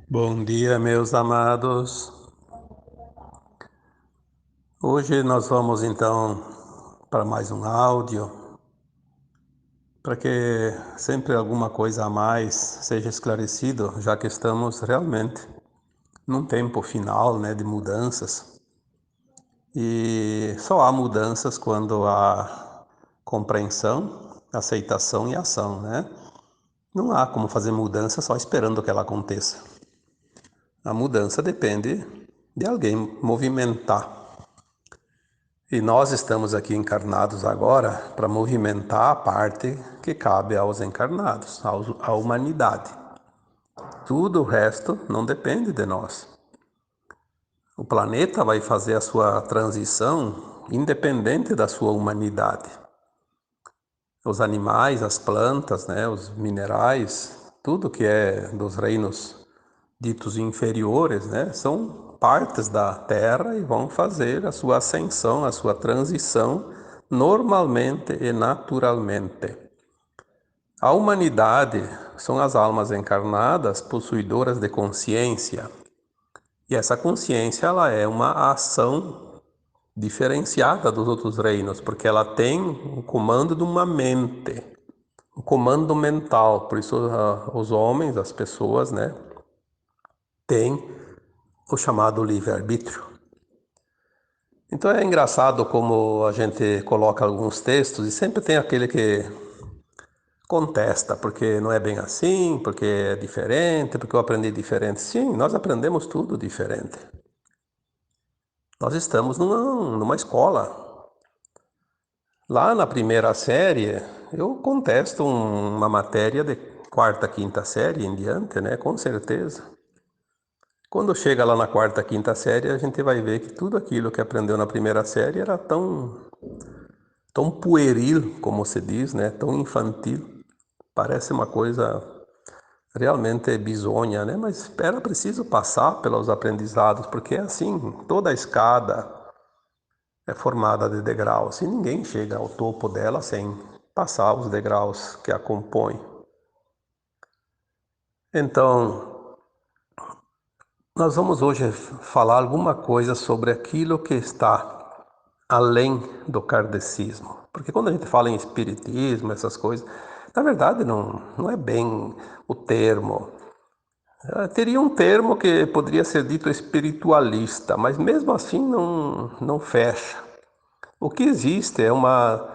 Bom dia, meus amados. Hoje nós vamos então para mais um áudio, para que sempre alguma coisa a mais seja esclarecido, já que estamos realmente num tempo final, né, de mudanças. E só há mudanças quando há compreensão, aceitação e ação, né? Não há como fazer mudança só esperando que ela aconteça. A mudança depende de alguém movimentar. E nós estamos aqui encarnados agora para movimentar a parte que cabe aos encarnados, à humanidade. Tudo o resto não depende de nós. O planeta vai fazer a sua transição independente da sua humanidade. Os animais, as plantas, né, os minerais, tudo que é dos reinos ditos inferiores, né, são partes da Terra e vão fazer a sua ascensão, a sua transição normalmente e naturalmente. A humanidade são as almas encarnadas possuidoras de consciência, e essa consciência ela é uma ação diferenciada dos outros reinos, porque ela tem o comando de uma mente, um comando mental. Por isso os homens, as pessoas, né, têm o chamado livre-arbítrio. Então é engraçado como a gente coloca alguns textos e sempre tem aquele que contesta, porque não é bem assim, porque é diferente, porque eu aprendi diferente. Sim, nós aprendemos tudo diferente. Nós estamos numa escola. Lá na primeira série, eu contesto uma matéria de quarta, quinta série em diante, né? Com certeza. Quando chega lá na quarta, quinta série, a gente vai ver que tudo aquilo que aprendeu na primeira série era tão pueril, como se diz, né? Tão infantil. Parece uma coisa realmente bizonha, né? Mas era preciso passar pelos aprendizados, porque é assim, toda a escada é formada de degraus e ninguém chega ao topo dela sem passar os degraus que a compõem. Então, nós vamos hoje falar alguma coisa sobre aquilo que está além do kardecismo. Porque quando a gente fala em espiritismo, essas coisas, na verdade não é bem o termo. Teria um termo que poderia ser dito espiritualista, mas mesmo assim não fecha. O que existe é uma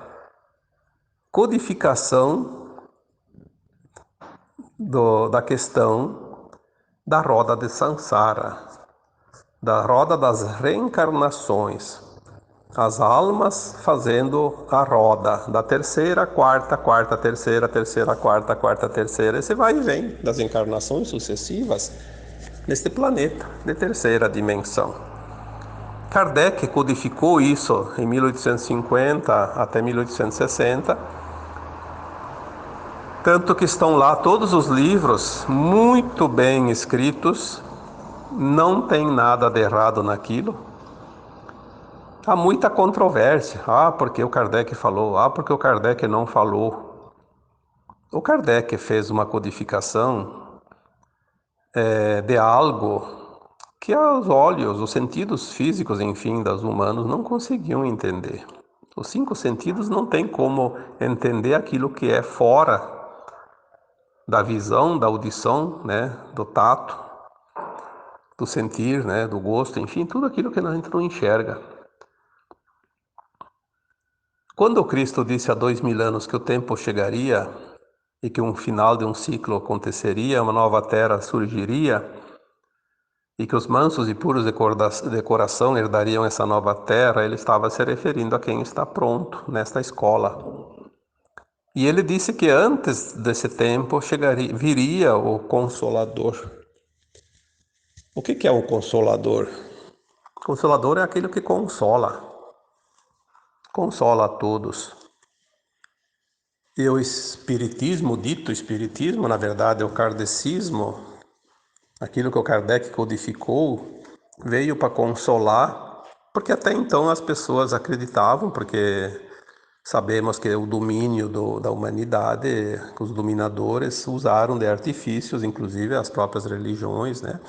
codificação da questão da roda de Sansara, da roda das reencarnações. As almas fazendo a roda da terceira, quarta, quarta, terceira, terceira, quarta, quarta, terceira. E você vai e vem das encarnações sucessivas neste planeta de terceira dimensão. Kardec codificou isso em 1850 até 1860, tanto que estão lá todos os livros muito bem escritos, não tem nada de errado naquilo. Há muita controvérsia. Ah, porque o Kardec falou. Ah, porque o Kardec não falou. O Kardec fez uma codificação de algo que aos olhos, os sentidos físicos, enfim, dos humanos não conseguiam entender. Os cinco sentidos não têm como entender aquilo que é fora da visão, da audição, né, do tato, do sentir, né, do gosto, enfim, tudo aquilo que a gente não enxerga. Quando o Cristo disse há 2000 anos que o tempo chegaria e que um final de um ciclo aconteceria, uma nova terra surgiria e que os mansos e puros de coração herdariam essa nova terra, ele estava se referindo a quem está pronto nesta escola. E ele disse que antes desse tempo viria o Consolador. O que é o Consolador? O Consolador é aquele que consola a todos. E o espiritismo, dito espiritismo, na verdade é o kardecismo, aquilo que o Kardec codificou, veio para consolar, porque até então as pessoas acreditavam, porque Sabemos que o domínio da humanidade, que os dominadores usaram de artifícios, inclusive as próprias religiões, né,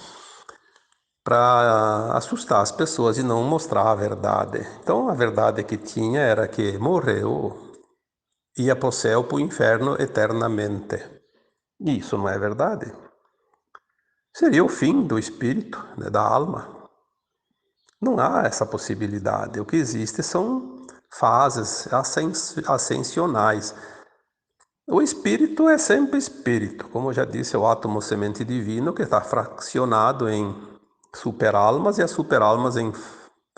para assustar as pessoas e não mostrar a verdade. Então, a verdade que tinha era que morreu, ia para o céu, para o inferno eternamente. E isso não é verdade. Seria o fim do espírito, né, da alma. Não há essa possibilidade. O que existe são fases ascensionais. O espírito é sempre espírito, como eu já disse, é o átomo semente divino que está fracionado em superalmas e as superalmas em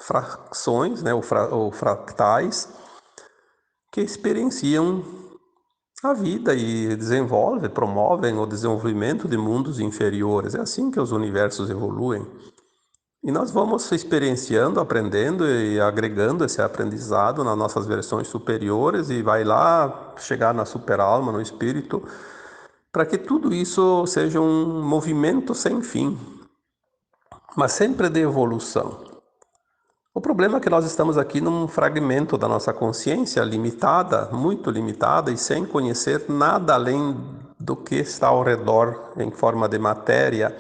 frações, né, ou fractais, que experienciam a vida e desenvolvem, promovem o desenvolvimento de mundos inferiores. É assim que os universos evoluem. E nós vamos experienciando, aprendendo e agregando esse aprendizado nas nossas versões superiores e vai lá chegar na superalma, no espírito, para que tudo isso seja um movimento sem fim, mas sempre de evolução. O problema é que nós estamos aqui num fragmento da nossa consciência limitada, muito limitada, e sem conhecer nada além do que está ao redor em forma de matéria.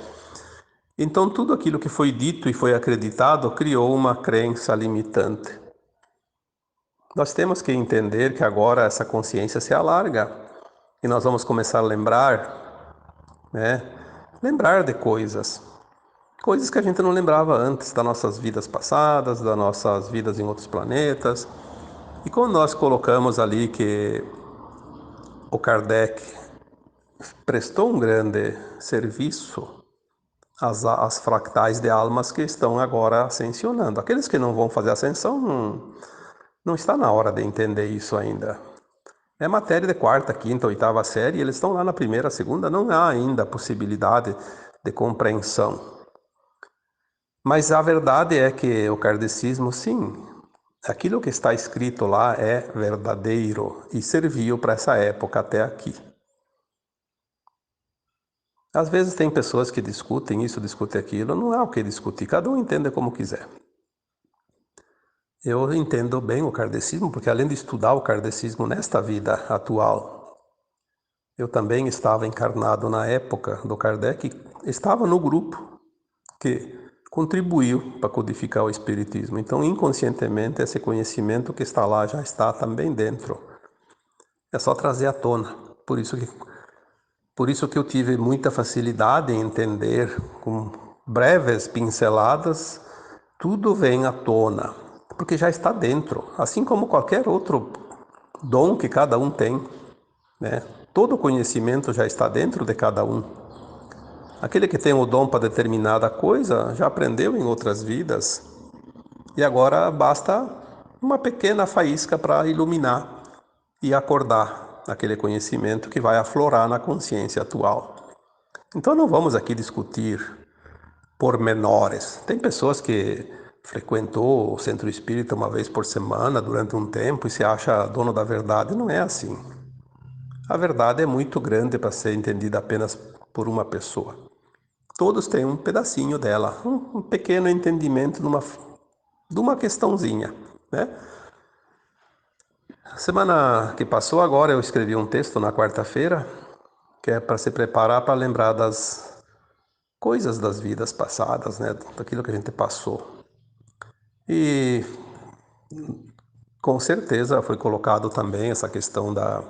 Então, tudo aquilo que foi dito e foi acreditado criou uma crença limitante. Nós temos que entender que agora essa consciência se alarga e nós vamos começar a lembrar, né? Lembrar de coisas. Coisas que a gente não lembrava antes das nossas vidas passadas, das nossas vidas em outros planetas. E quando nós colocamos ali que o Kardec prestou um grande serviço às fractais de almas que estão agora ascensionando. Aqueles que não vão fazer ascensão, não está na hora de entender isso ainda. É matéria de quarta, quinta, oitava série, e eles estão lá na primeira, segunda, não há ainda a possibilidade de compreensão. Mas a verdade é que o kardecismo, sim, aquilo que está escrito lá é verdadeiro e serviu para essa época até aqui. Às vezes tem pessoas que discutem isso, discutem aquilo, não há o que discutir, cada um entende como quiser. Eu entendo bem o kardecismo, porque além de estudar o kardecismo nesta vida atual, eu também estava encarnado na época do Kardec, estava no grupo que contribuiu para codificar o Espiritismo. Então, inconscientemente, esse conhecimento que está lá já está também dentro. É só trazer à tona. Por isso que eu tive muita facilidade em entender, com breves pinceladas, tudo vem à tona, porque já está dentro, assim como qualquer outro dom que cada um tem, né? Todo conhecimento já está dentro de cada um. Aquele que tem o dom para determinada coisa já aprendeu em outras vidas e agora basta uma pequena faísca para iluminar e acordar aquele conhecimento que vai aflorar na consciência atual. Então não vamos aqui discutir pormenores. Tem pessoas que frequentou o centro espírita uma vez por semana durante um tempo e se acha dono da verdade. Não é assim. A verdade é muito grande para ser entendida apenas por uma pessoa. Todos têm um pedacinho dela, um pequeno entendimento de uma questãozinha, né? Semana que passou agora eu escrevi um texto na quarta-feira que é para se preparar para lembrar das coisas das vidas passadas, né? Daquilo que a gente passou. E com certeza foi colocado também essa questão da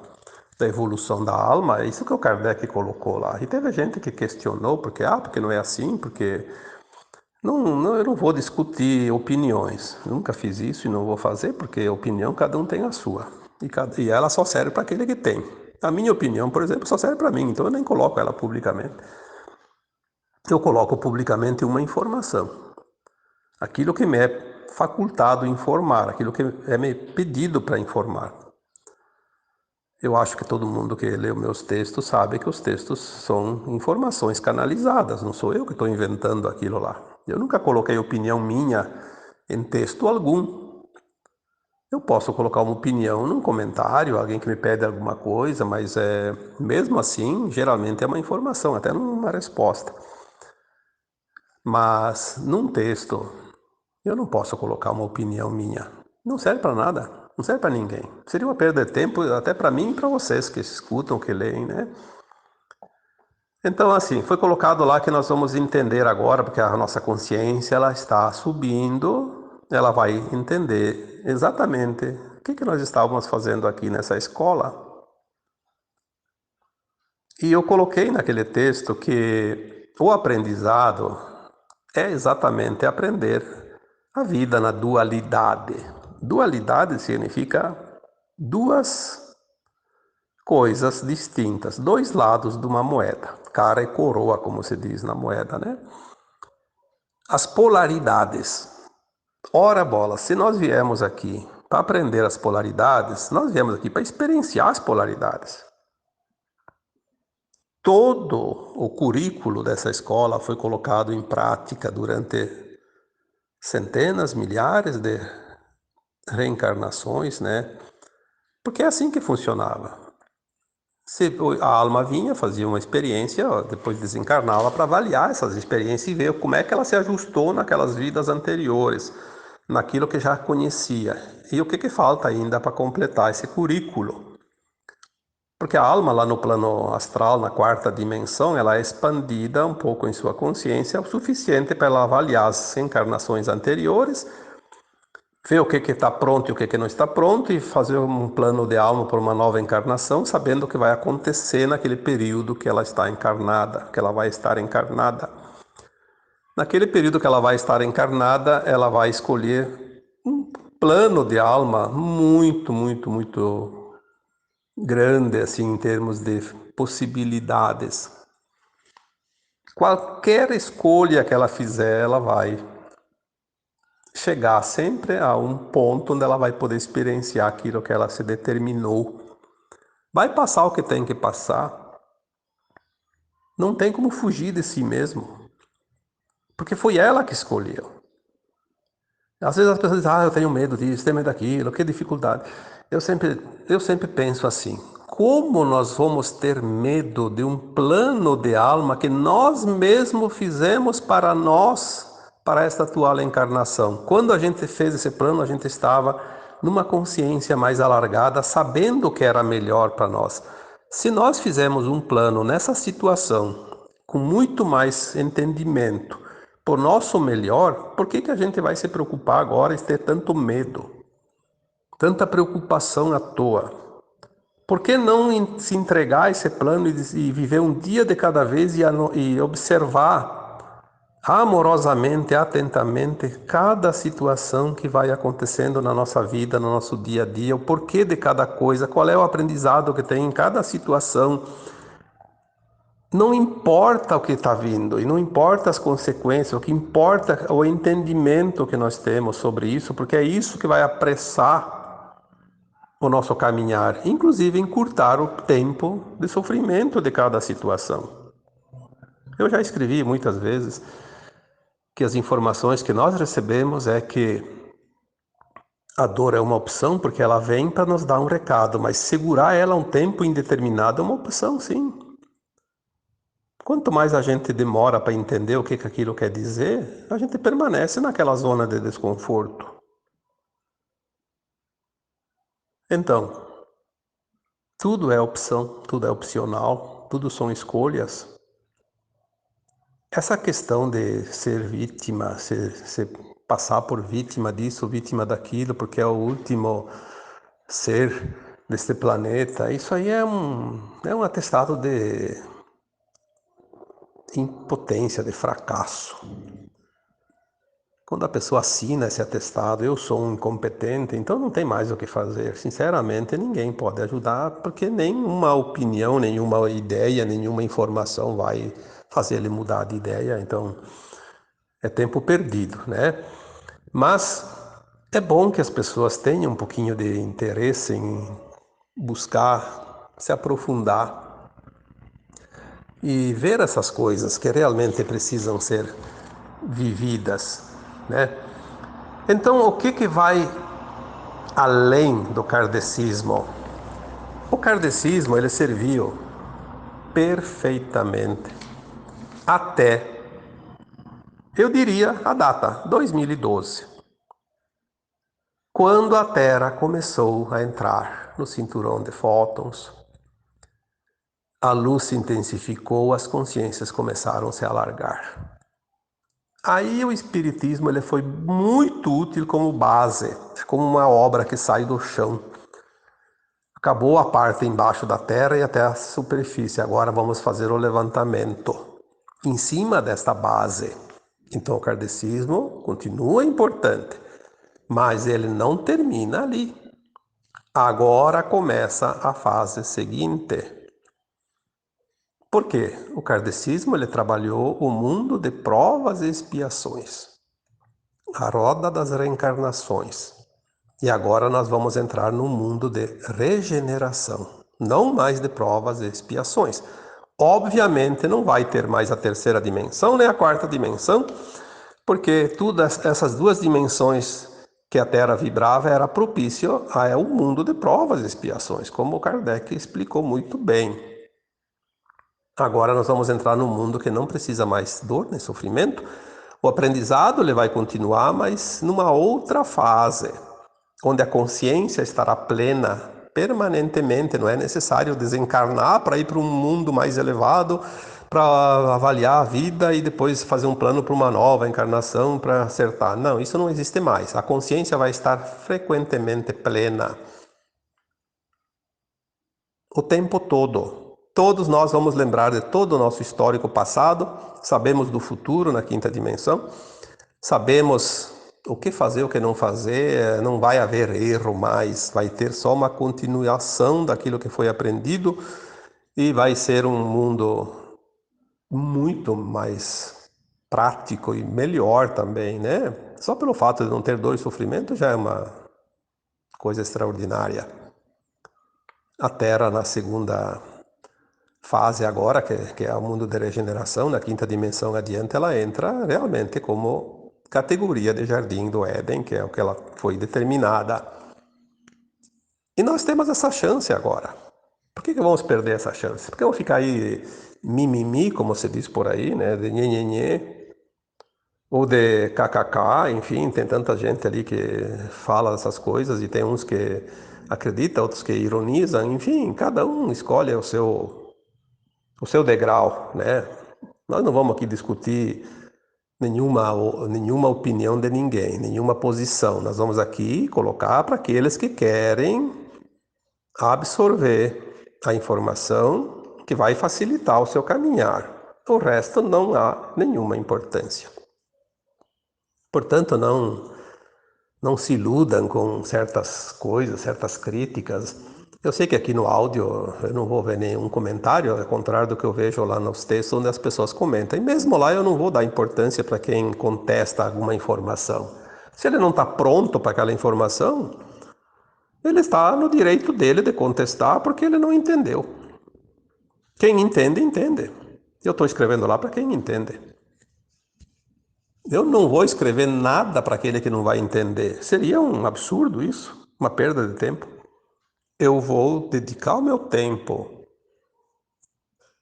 evolução da alma, é isso que o Kardec colocou lá. E teve gente que questionou, porque não é assim, porque eu não vou discutir opiniões. Eu nunca fiz isso e não vou fazer, porque opinião cada um tem a sua. E ela só serve para aquele que tem. A minha opinião, por exemplo, só serve para mim, então eu nem coloco ela publicamente. Eu coloco publicamente uma informação. Aquilo que me é facultado informar, aquilo que é me pedido para informar. Eu acho que todo mundo que lê os meus textos sabe que os textos são informações canalizadas, não sou eu que estou inventando aquilo lá. Eu nunca coloquei opinião minha em texto algum. Eu posso colocar uma opinião num comentário, alguém que me pede alguma coisa, mas mesmo assim, geralmente é uma informação, até numa resposta. Mas num texto, eu não posso colocar uma opinião minha. Não serve para nada. Não serve para ninguém. Seria uma perda de tempo até para mim e para vocês que escutam, que leem, né? Então, assim, foi colocado lá que nós vamos entender agora, porque a nossa consciência ela está subindo, ela vai entender exatamente o que nós estávamos fazendo aqui nessa escola. E eu coloquei naquele texto que o aprendizado é exatamente aprender a vida na dualidade. Dualidade significa duas coisas distintas, dois lados de uma moeda, cara e coroa, como se diz na moeda, né? As polaridades. Ora bola, se nós viemos aqui para aprender as polaridades, nós viemos aqui para experienciar as polaridades. Todo o currículo dessa escola foi colocado em prática durante centenas, milhares de reencarnações, né? Porque é assim que funcionava. Se a alma vinha, fazia uma experiência, depois desencarnava para avaliar essas experiências e ver como é que ela se ajustou naquelas vidas anteriores, naquilo que já conhecia. E o que falta ainda para completar esse currículo? Porque a alma lá no plano astral, na quarta dimensão, ela é expandida um pouco em sua consciência, o suficiente para ela avaliar as encarnações anteriores, ver o que está pronto e o que não está pronto e fazer um plano de alma para uma nova encarnação, sabendo o que vai acontecer naquele período que ela está encarnada, que ela vai estar encarnada. Naquele período que ela vai estar encarnada, ela vai escolher um plano de alma muito grande, assim, em termos de possibilidades. Qualquer escolha que ela fizer, ela vai chegar sempre a um ponto onde ela vai poder experienciar aquilo que ela se determinou. Vai passar o que tem que passar. Não tem como fugir de si mesmo, porque foi ela que escolheu. Às vezes as pessoas dizem, eu tenho medo disso, tenho medo daquilo, que dificuldade. Eu sempre penso assim, como nós vamos ter medo de um plano de alma que nós mesmos fizemos para nós, para esta atual encarnação? Quando a gente fez esse plano, a gente estava numa consciência mais alargada, sabendo o que era melhor para nós. Se nós fizemos um plano nessa situação, com muito mais entendimento, por nosso melhor, por que a gente vai se preocupar agora e ter tanto medo, tanta preocupação à toa? Por que não se entregar a esse plano e viver um dia de cada vez e observar amorosamente, atentamente, cada situação que vai acontecendo na nossa vida, no nosso dia a dia, o porquê de cada coisa, qual é o aprendizado que tem em cada situação? Não importa o que está vindo e não importa as consequências, o que importa é o entendimento que nós temos sobre isso, porque é isso que vai apressar o nosso caminhar, inclusive encurtar o tempo de sofrimento de cada situação. Eu já escrevi muitas vezes que as informações que nós recebemos é que a dor é uma opção porque ela vem para nos dar um recado, mas segurar ela um tempo indeterminado é uma opção, sim. Quanto mais a gente demora para entender o que aquilo quer dizer, a gente permanece naquela zona de desconforto. Então, tudo é opção, tudo é opcional, tudo são escolhas. Essa questão de ser vítima, passar por vítima disso, vítima daquilo, porque é o último ser deste planeta, isso aí é um atestado de impotência, de fracasso. Quando a pessoa assina esse atestado, eu sou um incompetente, então não tem mais o que fazer. Sinceramente, ninguém pode ajudar, porque nenhuma opinião, nenhuma ideia, nenhuma informação vai fazer ele mudar de ideia. Então, é tempo perdido, né? Mas é bom que as pessoas tenham um pouquinho de interesse em buscar, se aprofundar e ver essas coisas que realmente precisam ser vividas, né? Então, o que vai além do kardecismo? O kardecismo ele serviu perfeitamente até, eu diria, a data 2012, quando a Terra começou a entrar no cinturão de fótons, a luz se intensificou, as consciências começaram a se alargar. Aí o Espiritismo ele foi muito útil como base, como uma obra que sai do chão. Acabou a parte embaixo da Terra e até a superfície. Agora vamos fazer o levantamento em cima desta base. Então o kardecismo continua importante, mas ele não termina ali. Agora começa a fase seguinte. Por quê? O kardecismo ele trabalhou o mundo de provas e expiações, a roda das reencarnações. E agora nós vamos entrar no mundo de regeneração, não mais de provas e expiações. Obviamente não vai ter mais a terceira dimensão nem a quarta dimensão, porque todas essas duas dimensões que a Terra vibrava era propício ao mundo de provas e expiações, como o Kardec explicou muito bem. Agora nós vamos entrar num mundo que não precisa mais dor nem sofrimento. O aprendizado ele vai continuar, mas numa outra fase, onde a consciência estará plena permanentemente. Não é necessário desencarnar para ir para um mundo mais elevado, para avaliar a vida e depois fazer um plano para uma nova encarnação para acertar. Não, isso não existe mais. A consciência vai estar frequentemente plena o tempo todo. Todos nós vamos lembrar de todo o nosso histórico passado, sabemos do futuro na quinta dimensão, sabemos o que fazer, o que não fazer, não vai haver erro mais, vai ter só uma continuação daquilo que foi aprendido e vai ser um mundo muito mais prático e melhor também, né? Só pelo fato de não ter dor e sofrimento já é uma coisa extraordinária. A Terra na segunda fase agora, que é o mundo de regeneração, na quinta dimensão adiante, ela entra realmente como categoria de Jardim do Éden, que é o que ela foi determinada. E nós temos essa chance agora. Por que vamos perder essa chance? Porque vamos ficar aí mimimi, como se diz por aí, né? De nhenhenhê, ou de kkk, enfim, tem tanta gente ali que fala essas coisas e tem uns que acreditam, outros que ironizam, enfim, cada um escolhe o seu degrau, né? Nós não vamos aqui discutir nenhuma opinião de ninguém, nenhuma posição. Nós vamos aqui colocar para aqueles que querem absorver a informação que vai facilitar o seu caminhar. O resto não há nenhuma importância. Portanto, não se iludam com certas coisas, certas críticas. Eu sei que aqui no áudio eu não vou ver nenhum comentário, ao contrário do que eu vejo lá nos textos onde as pessoas comentam. E mesmo lá eu não vou dar importância para quem contesta alguma informação. Se ele não está pronto para aquela informação, ele está no direito dele de contestar porque ele não entendeu. Quem entende, entende. Eu estou escrevendo lá para quem entende. Eu não vou escrever nada para aquele que não vai entender. Seria um absurdo isso, uma perda de tempo. Eu vou dedicar o meu tempo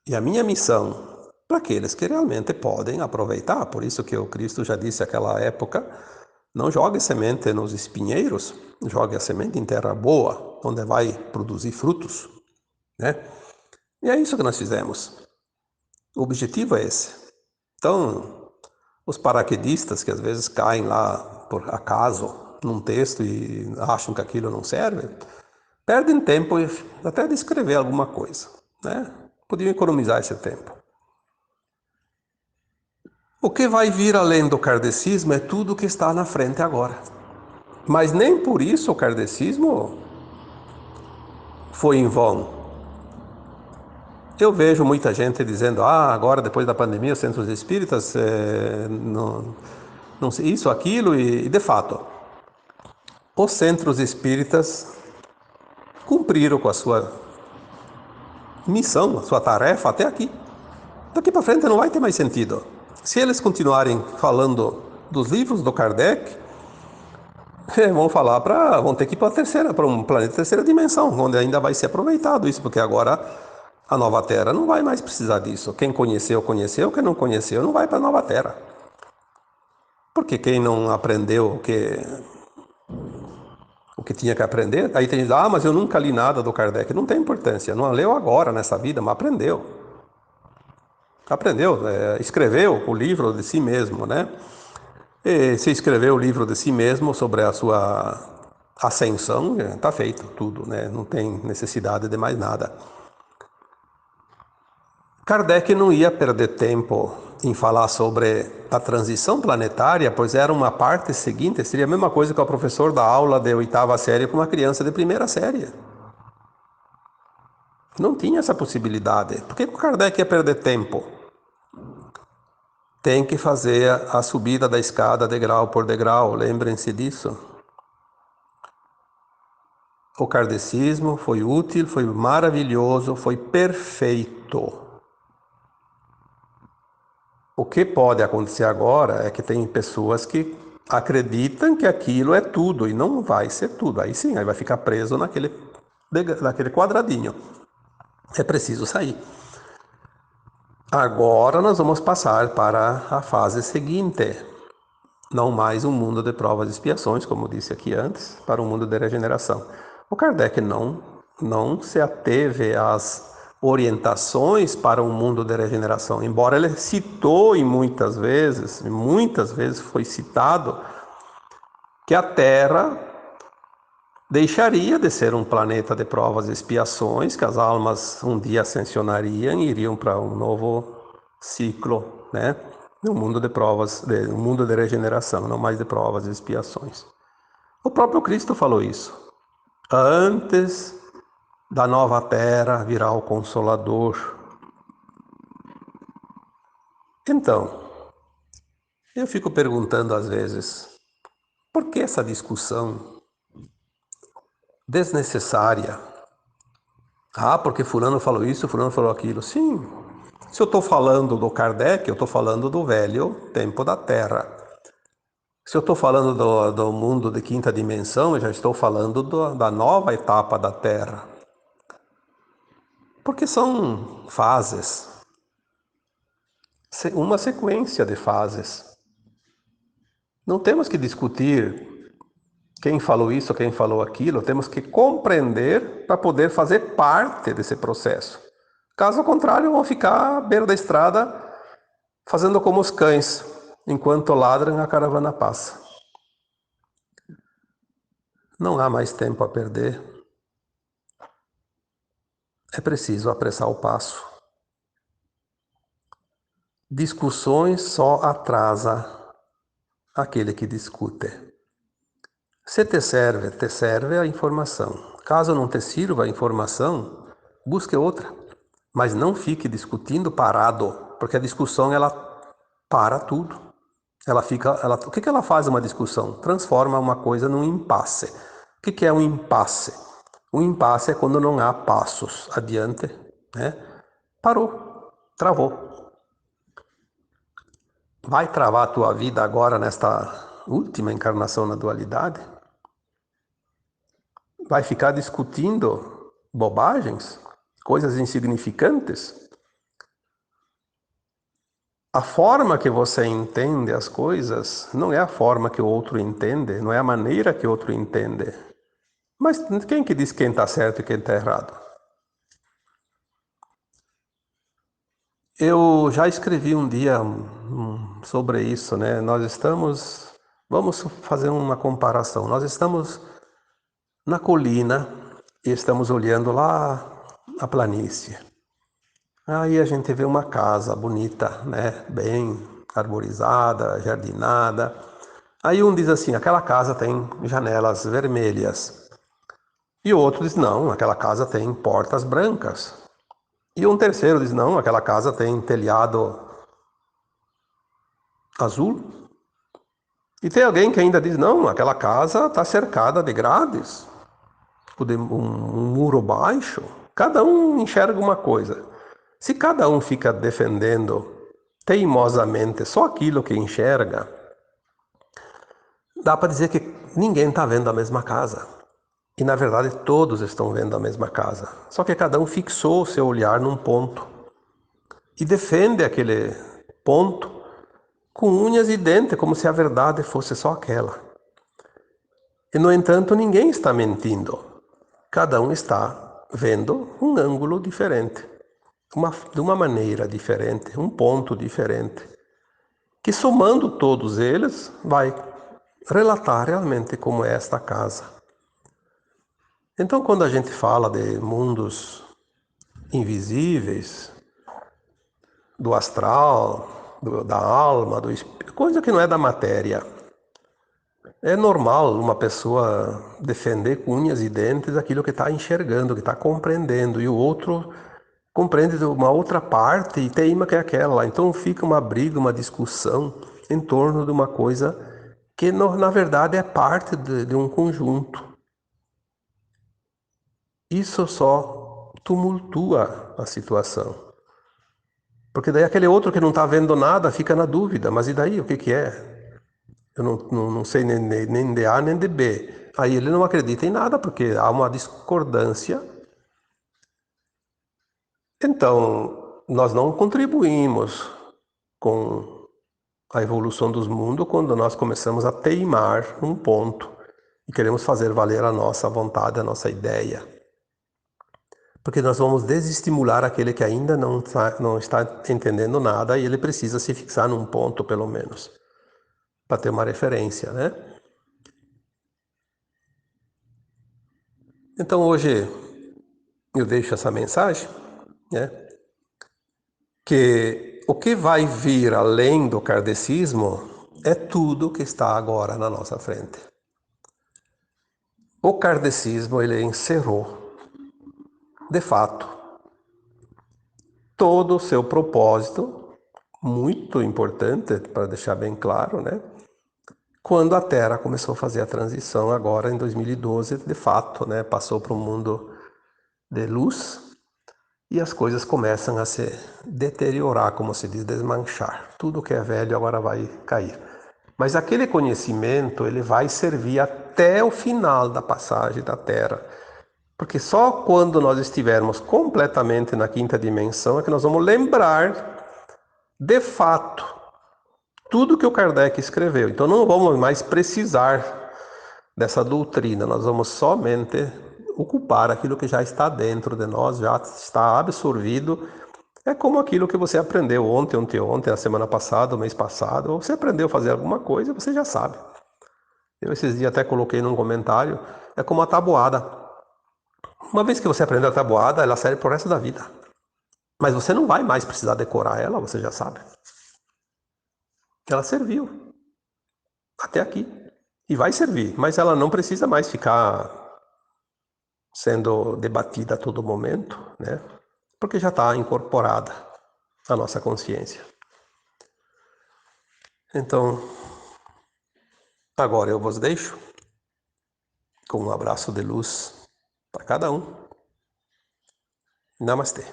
e a minha missão para aqueles que realmente podem aproveitar. Por isso que o Cristo já disse naquela época, não jogue semente nos espinheiros, jogue a semente em terra boa, onde vai produzir frutos, né? E é isso que nós fizemos. O objetivo é esse. Então, os paraquedistas que às vezes caem lá por acaso num texto e acham que aquilo não serve, perdem tempo até de escrever alguma coisa, né? Podiam economizar esse tempo. O que vai vir além do kardecismo é tudo o que está na frente agora. Mas nem por isso o kardecismo foi em vão. Eu vejo muita gente dizendo, agora depois da pandemia os centros espíritas, não sei, isso, aquilo, e de fato, os centros espíritas cumpriram com a sua missão, a sua tarefa até aqui. Daqui para frente não vai ter mais sentido. Se eles continuarem falando dos livros do Kardec, vão ter que ir para um planeta de terceira dimensão, onde ainda vai ser aproveitado isso, porque agora a nova Terra não vai mais precisar disso. Quem conheceu, conheceu, quem não conheceu não vai para a nova Terra. Porque quem não aprendeu que o que tinha que aprender. Aí tem gente, mas eu nunca li nada do Kardec. Não tem importância, não leu agora nessa vida, mas aprendeu. Aprendeu, escreveu o livro de si mesmo, né? E se escreveu o livro de si mesmo sobre a sua ascensão, está feito tudo, né? Não tem necessidade de mais nada. Kardec não ia perder tempo em falar sobre a transição planetária, pois era uma parte seguinte, seria a mesma coisa que o professor da aula de oitava série para uma criança de primeira série. Não tinha essa possibilidade. Por que o Kardec ia perder tempo? Tem que fazer a subida da escada degrau por degrau, lembrem-se disso. O kardecismo foi útil, foi maravilhoso, foi perfeito. O que pode acontecer agora é que tem pessoas que acreditam que aquilo é tudo e não vai ser tudo. Aí sim, aí vai ficar preso naquele quadradinho. É preciso sair. Agora nós vamos passar para a fase seguinte. Não mais um mundo de provas e expiações, como disse aqui antes, para um mundo de regeneração. O Kardec não se ateve às orientações para um mundo de regeneração, embora ele citou e muitas vezes foi citado que a Terra deixaria de ser um planeta de provas e expiações, que as almas um dia ascensionariam e iriam para um novo ciclo, né? Um mundo de provas, um mundo de regeneração, não mais de provas e expiações. O próprio Cristo falou isso. Antes da nova terra virá o Consolador. Então, eu fico perguntando às vezes, por que essa discussão desnecessária? Porque fulano falou isso, fulano falou aquilo. Sim, se eu estou falando do Kardec, eu estou falando do velho tempo da Terra. Se eu estou falando do mundo de quinta dimensão, eu já estou falando da nova etapa da Terra. Porque são fases, uma sequência de fases. Não temos que discutir quem falou isso, quem falou aquilo, temos que compreender para poder fazer parte desse processo. Caso contrário, vão ficar à beira da estrada fazendo como os cães, enquanto ladram a caravana passa. Não há mais tempo a perder. É preciso apressar o passo. Discussões só atrasa aquele que discute. Se te serve a informação. Caso não te sirva a informação, busque outra. Mas não fique discutindo parado, porque a discussão ela para tudo. O que ela faz uma discussão? Transforma uma coisa num impasse. O que é um impasse? Um impasse é quando não há passos adiante, né? Parou, travou. Vai travar a tua vida agora nesta última encarnação na dualidade? Vai ficar discutindo bobagens, coisas insignificantes? A forma que você entende as coisas não é a forma que o outro entende, não é a maneira que o outro entende. Mas quem que diz quem está certo e quem está errado? Eu já escrevi um dia sobre isso, né? Vamos fazer uma comparação. Nós estamos na colina e estamos olhando lá a planície. Aí a gente vê uma casa bonita, né? Bem arborizada, jardinada. Aí um diz assim, aquela casa tem janelas vermelhas. E o outro diz, não, aquela casa tem portas brancas. E um terceiro diz, não, aquela casa tem telhado azul. E tem alguém que ainda diz, não, aquela casa está cercada de grades, de um muro baixo. Cada um enxerga uma coisa. Se cada um fica defendendo teimosamente só aquilo que enxerga, dá para dizer que ninguém está vendo a mesma casa. E na verdade todos estão vendo a mesma casa. Só que cada um fixou o seu olhar num ponto e defende aquele ponto com unhas e dentes, como se a verdade fosse só aquela. E, no entanto, ninguém está mentindo. Cada um está vendo um ângulo diferente, de uma maneira diferente, um ponto diferente, que somando todos eles vai relatar realmente como é esta casa. Então, quando a gente fala de mundos invisíveis, do astral, da alma, do espírito, coisa que não é da matéria, é normal uma pessoa defender com unhas e dentes aquilo que está enxergando, que está compreendendo, e o outro compreende de uma outra parte e teima que é aquela. Então fica uma briga, uma discussão em torno de uma coisa que na verdade é parte de um conjunto. Isso só tumultua a situação. Porque daí aquele outro que não está vendo nada fica na dúvida, mas e daí, o que que é? Eu não sei nem de A nem de B. Aí ele não acredita em nada, porque há uma discordância. Então, nós não contribuímos com a evolução dos mundos quando nós começamos a teimar num ponto e queremos fazer valer a nossa vontade, a nossa ideia. Porque nós vamos desestimular aquele que ainda não está entendendo nada e ele precisa se fixar num ponto, pelo menos, para ter uma referência, né? Então hoje eu deixo essa mensagem, né? Que o que vai vir além do kardecismo é tudo que está agora na nossa frente. O kardecismo ele encerrou, de fato, todo o seu propósito, muito importante para deixar bem claro, né? Quando a Terra começou a fazer a transição agora em 2012, de fato, né? Passou para um mundo de luz e as coisas começam a se deteriorar, como se diz, desmanchar. Tudo que é velho agora vai cair. Mas aquele conhecimento ele vai servir até o final da passagem da Terra. Porque só quando nós estivermos completamente na quinta dimensão é que nós vamos lembrar, de fato, tudo que o Kardec escreveu. Então não vamos mais precisar dessa doutrina, nós vamos somente ocupar aquilo que já está dentro de nós, já está absorvido. É como aquilo que você aprendeu ontem, anteontem, a semana passada, o mês passado, ou você aprendeu a fazer alguma coisa, você já sabe. Eu esses dias até coloquei num comentário, é como a tabuada. Uma vez que você aprendeu a tabuada, ela serve pro resto da vida. Mas você não vai mais precisar decorar ela, você já sabe. Ela serviu até aqui e vai servir, mas ela não precisa mais ficar sendo debatida a todo momento, né? Porque já está incorporada à nossa consciência. Então, agora eu vos deixo com um abraço de luz para cada um. Namastê.